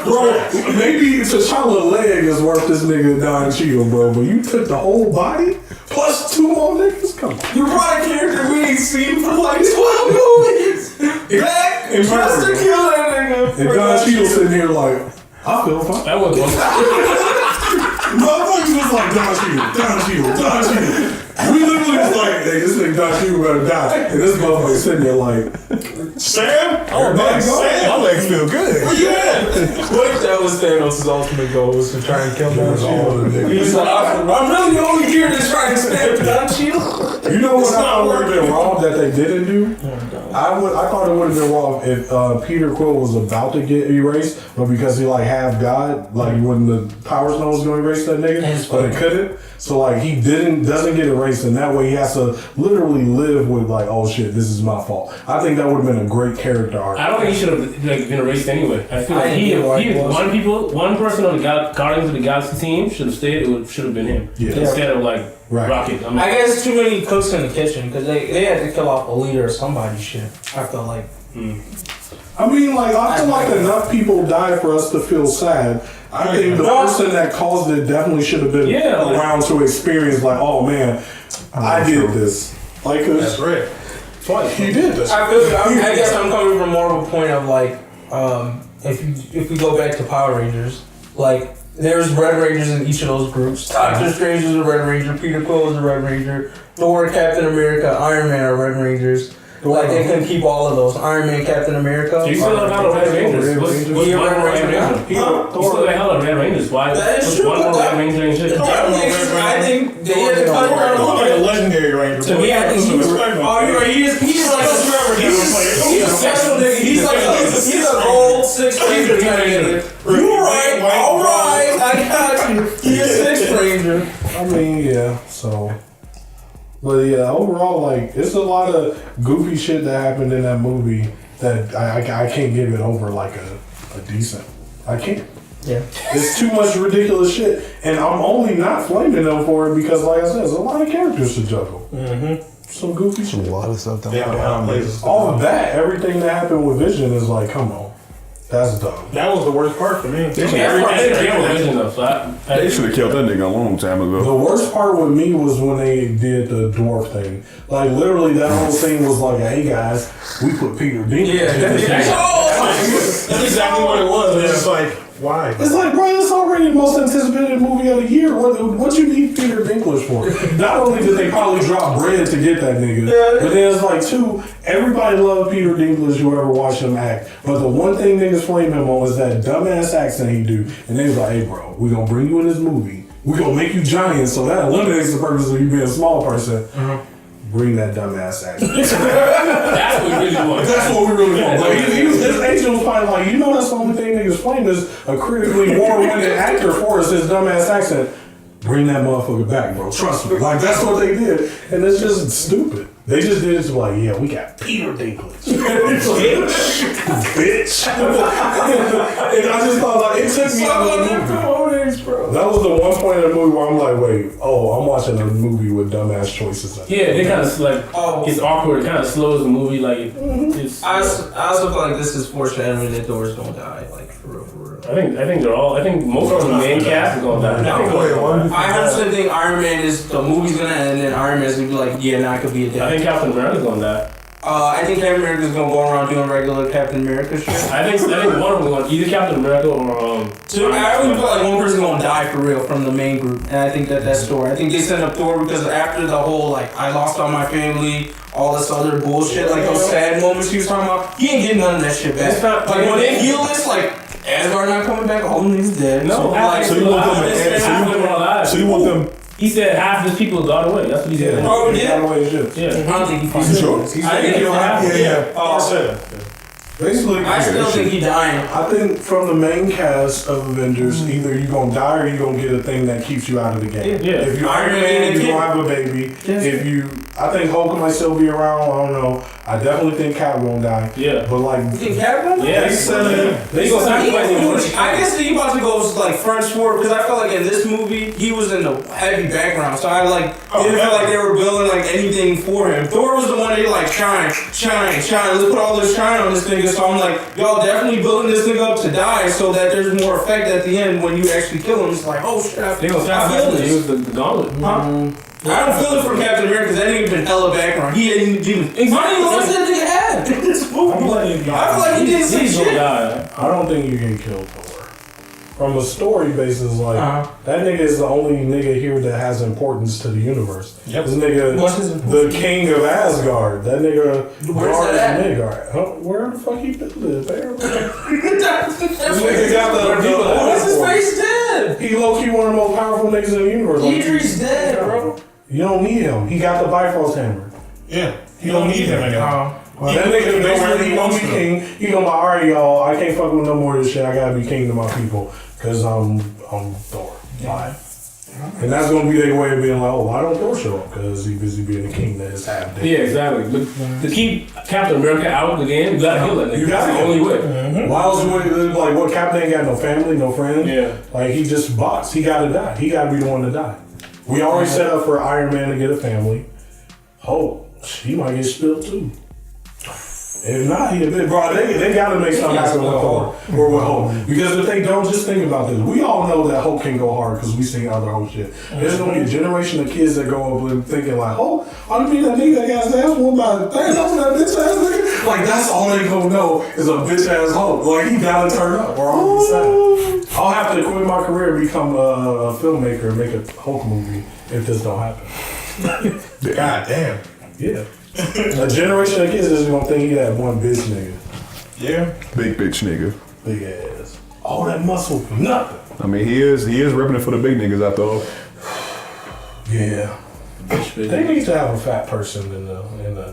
Bro, maybe T'Challa leg is worth this nigga Don Cheadle, bro. But you took the whole body plus 2 more niggas. Come on. You brought a character we ain't seen for like 12 movies. Back And just to kill that nigga. And Don Cheadle sitting here like, I feel fine. That was Motherfuckers was like, Don Cheadle. We literally was like, hey, this nigga Don Cheadle better die. And this motherfucker sitting there like, Sam? oh man, My legs feel good. Where you at? What if that was Thanos' ultimate goal was to try and kill Don all Cheadle? the niggas. He's like, I'm really the only character trying to stab Don Cheadle. You know what I thought would have been wrong that they didn't do? I thought it would have been wrong if Peter Quill was about to get erased, but because he like half God, like when the Power Stone was going to erase that nigga, but it couldn't. So like he doesn't get erased, and that way he has to literally live with like, oh shit, this is my fault. I think that would have been a great character arc. I don't think he should have been erased anyway. I feel like he one person on the Guardians of the Galaxy team should have stayed. It should have been him instead of like Rocket. I guess too many cooks in the kitchen because they had to kill off a leader or somebody's shit. I felt like. I mean, like I feel like enough people died for us to feel sad. I think the person that caused it definitely should have been around to experience like, oh man, I did this. Like, That's right. Twice. He did this. I guess I'm coming from more of a point of like, if we go back to Power Rangers, like there's Red Rangers in each of those groups. Doctor Strange is a Red Ranger, Peter Quill is a Red Ranger, Thor, Captain America, Iron Man are Red Rangers. Like they couldn't keep all of those. Iron Man, Captain America. You still have hella Red Rangers. What's one more Red Ranger? You still have hella Red Rangers. Why? That is true. One more Red Ranger ain't shit. I think they had to cut He looked like a legendary Ranger. To me, I think he's like he's a special nigga. He's a gold 6 Ranger kind of nigga. You right? All right, I got you. He's a 6 Ranger. I mean, yeah. So. But yeah, overall, like, it's a lot of goofy shit that happened in that movie that I can't give it over like a decent. I can't. Yeah. It's too much ridiculous shit. And I'm only not flaming them for it because, like I said, there's a lot of characters to juggle. Mm-hmm. Some goofy shit. A lot of stuff that All of that, everything that happened with Vision is like, come on. That's dumb. That was the worst part for me. They should have killed that nigga a long time ago. The worst part with me was when they did the dwarf thing. Like, literally, that whole thing was like, hey guys, we put Peter Dinklage in this thing. That's exactly what it was. It's like, why? It's like, bro, it's already the most anticipated movie of the year. What you need Peter Dinklage for? Not only did they probably drop bread to get that nigga, but then it's like, 2, everybody loved Peter Dinklage, whoever watched him act. But the one thing niggas flame him on is that dumbass accent he do. And they was like, hey, bro, we gonna bring you in this movie. We gonna make you giant, so that eliminates the purpose of you being a small person. Bring that dumbass accent. That's what we really want. That's what we really want. Like, his agent was probably like, you know, that's the only thing niggas flame is a critically award-winning actor for us, his dumbass accent. Bring that motherfucker back, bro. Trust me. Like, that's what they did. And it's just stupid. They just did it to like, yeah, we got Peter Dinklage. Bitch. And I just thought, like, it took me out of the movie. That was the one point in the movie where I'm like, wait, I'm watching a movie with dumbass choices. Yeah, they kind of like, it's awkward. It kind of slows the movie. Like, it's. I also feel like this is foreshadowing that Thor's gonna die. Like, for real. I think they're all. I think most of the main cast is gonna die. I honestly think Iron Man is the movie's gonna end, and then Iron Man's gonna be like, yeah, not gonna be a death. I think Captain America's gonna die. I think Captain America's gonna go around doing regular Captain America shit. I think one of them going either Captain America or I really feel like one person's gonna die for real from the main group, and I think that's Thor. I think they sent up Thor because after the whole like I lost all my family, all this other bullshit, like those sad moments he was talking about, he ain't getting none of that shit back. Like when they heal this, like Asgard not coming back, all them niggas dead. No, so you want them? He said half of his people got away. That's what he said. Oh, yeah. Yeah. I don't think he fucking Sure. I think he'll have Basically, I still think he's dying. I think from the main cast of Avengers, either you're gonna die or you're gonna get a thing that keeps you out of the game. Yeah. If you're Iron Man, you're gonna have a baby. If you, I think Hulk might still be around. I don't know. I definitely think Cap won't die. Yeah. But like, You think Cap won't die? Yeah, they said they gonna sacrifice him. I guess he about to go like French forward because I felt like in this movie he was in the heavy background, so I like didn't feel like they were building like anything for him. Thor was the one that like shine. Let's put all this shine on this nigga. So I'm like, y'all definitely building this nigga up to die so that there's more effect at the end when you actually kill him. It's like, oh shit, They gonna sacrifice him. He was the gauntlet. Huh? I don't feel it from Captain America because that nigga been hella background. He ain't even. How many lines that nigga had in this movie? I feel like he didn't say shit. I don't think you can kill Thor. From a story basis, like that nigga is the only nigga here that has importance to the universe. Yep. This nigga, the king of Asgard. That nigga guards Midgard. Huh? Where the fuck he live? There. This nigga got the What's his face dead? He low key one of the most powerful niggas in the universe. Idris dead, bro. You don't need him. He got the Bifrost hammer. Yeah, you don't need him anymore. That nigga basically he gonna be king. He gonna be alright, y'all. I can't fuck with no more of this shit. I gotta be king to my people because I'm Thor. Bye. And that's gonna be their way of being like, oh, why don't Thor show up? Because he's busy being the king that is half dead. Yeah, exactly. But to keep Captain America out of the game, you gotta kill that nigga. That's the only way. Why else would like what Captain ain't got no family, no friends? Yeah. Like he just boss. He gotta die. He gotta be the one to die. We already set up for Iron Man to get a family. Oh, he might get spilled too. If not, he a bit, bro. They gotta make something happen with Thor or with Hulk. Because if they don't, just think about this. We all know that Hulk can go hard because we seen other Hulk shit. There's gonna be a generation of kids that grow up with thinking like, oh, I mean that nigga that got his ass whooped by Thanos, that bitch ass nigga. Like that's all they gonna know is a bitch ass Hulk. Like he gotta turn up or I'll be sad. I'll have to quit my career and become a filmmaker and make a Hulk movie if this don't happen. God damn. Yeah. A generation of kids is gonna think he that one bitch nigga. Yeah. Big bitch nigga. Big ass. All that muscle for nothing. I mean, he is repping it for the big niggas after all. Yeah. They need to have a fat person in the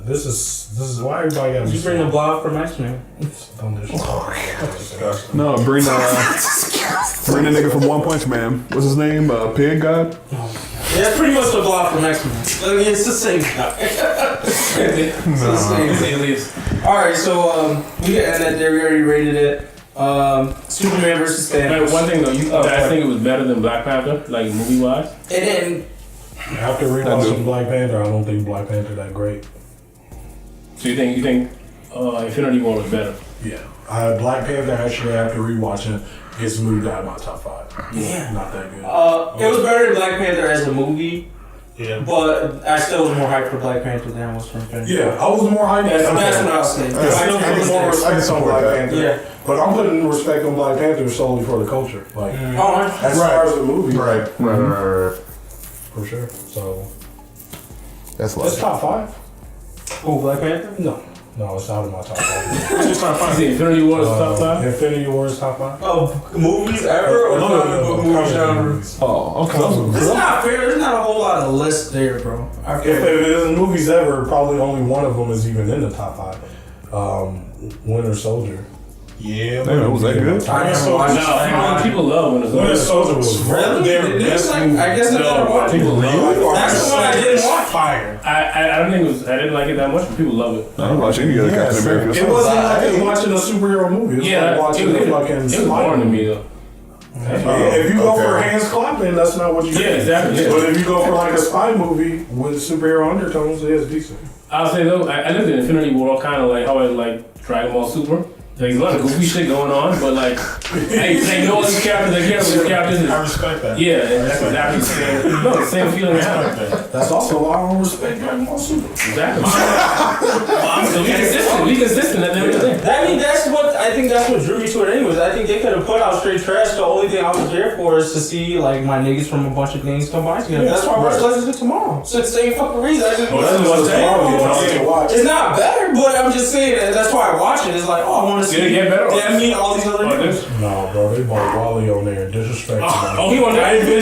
this is why everybody got to You bring the blob from X-Men. No, bring the nigga from One Punch Man. What's his name? Pig God? Yeah, it's pretty much the blob from X-Men. I mean, it's the same guy. It's the same. Alright, so we can end that there. We already rated it. Superman versus Thanos. One thing though, you guys think it was better than Black Panther, like movie wise? And then after rewatching Black Panther, I don't think Black Panther that great. So you think Infinity War was better? Yeah. Black Panther actually after rewatching gets moved out of my top 5. Yeah. Not that good. It was better than Black Panther as a movie. Yeah. But I still was more hyped for Black Panther than I was for Infinity War. Yeah, I was more hyped. That's what I was saying. I still put more respect on Black Panther. Yeah. But I'm putting respect on Black Panther solely for the culture. Like, Oh, as far as the movie. Right. For sure. So, That's it's like top 5. Oh, Black Panther? No, it's out of my top 5. Is it Infinity War is top 5? Infinity War is top 5. Oh, movies ever or comic book movie genre? oh, okay. It's not fair. There's not a whole lot of lists there, bro. If it is movies ever, probably only one of them is even in the top 5. Winter Soldier. Yeah. Damn, was that good? People love Winter Soldier was Really? I guess I never watched it. People love it. That's the one I didn't watch. Fire. I don't think it was. I didn't like it that much, but people love it. I don't watch any other Captain America. It wasn't like watching a superhero movie. It was like watching a fucking. It was boring to me though. If you go for hands clapping, that's not what you get. Yeah, exactly. Yeah. But if you go for like a spy movie with superhero undertones, it's decent. I'll say though, I looked at Infinity War kind of like how I like Dragon Ball Super. There's a lot of goofy shit going on, but like, I know all these characters, I respect that. Yeah, that's exactly the same feeling I have. That's also why I don't respect Dragon Ball Super. Exactly. So be consistent at the end of the day. I think that's what drew me to it anyways. I think they could have put out straight trash. The only thing I was there for is to see like my niggas from a bunch of things combined together. That's why I watched Legends of Tomorrow. It's the same fucking reason. I just it's not better, but I'm just saying that's why I watch it. It's like, oh, I want to see. Did it get better? Yeah, I mean all these other niggas. No, bro, they bought Wally on there, disrespecting him. He wanted to It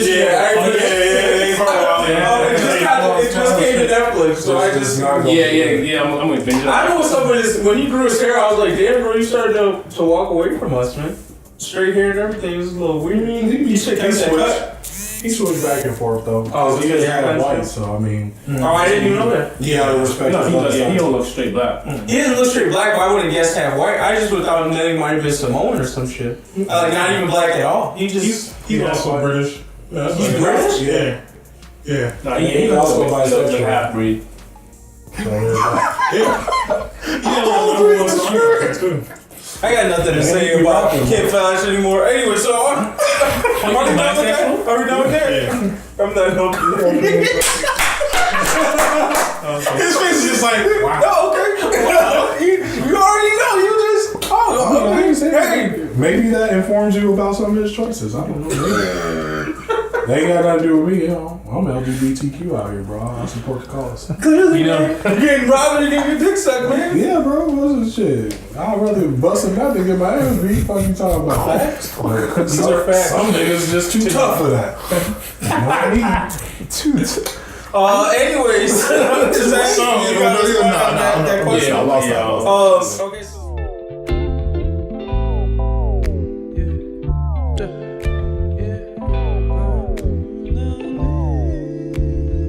just came to Netflix, so I just. Yeah, I'm with Benjamin. I know some of this. When he grew his hair, I was like, damn, bro, you started to walk away from us, man. Straight hair and everything was a little weird. You should keep that cut. He switched back and forth though. Oh, he because just had yeah, white, so I mean. Oh, I didn't even know that. You gotta respect No, his he other does. Yeah, side. he don't look straight black. He didn't look straight black, but I wouldn't guess half white. I just would have thought that he might have been Samoan or some shit. Like, not even black at all. He's also British. Yeah, He's British? Yeah. Yeah. Nah, he also looks like a half breed. I got nothing to say about Kid Flash anymore. Anyway, so are we done with that? Are we done with that? Yeah. I'm done. His face is just like, wow. No, okay. You already know. You just okay. Maybe that informs you about some of his choices. I don't know. They ain't got nothing to do with me. You know, I'm LGBTQ out here, bro. I support the cause. Clearly, You know, you're getting robbed and getting your dick sucked, man. Yeah, bro. What's this shit? I'd rather bust a nut than get my ass beat. Fuck you talking about facts? These are facts. Some niggas just too tough for that. Not me. Too tough. Anyways, Yeah, I lost that. okay.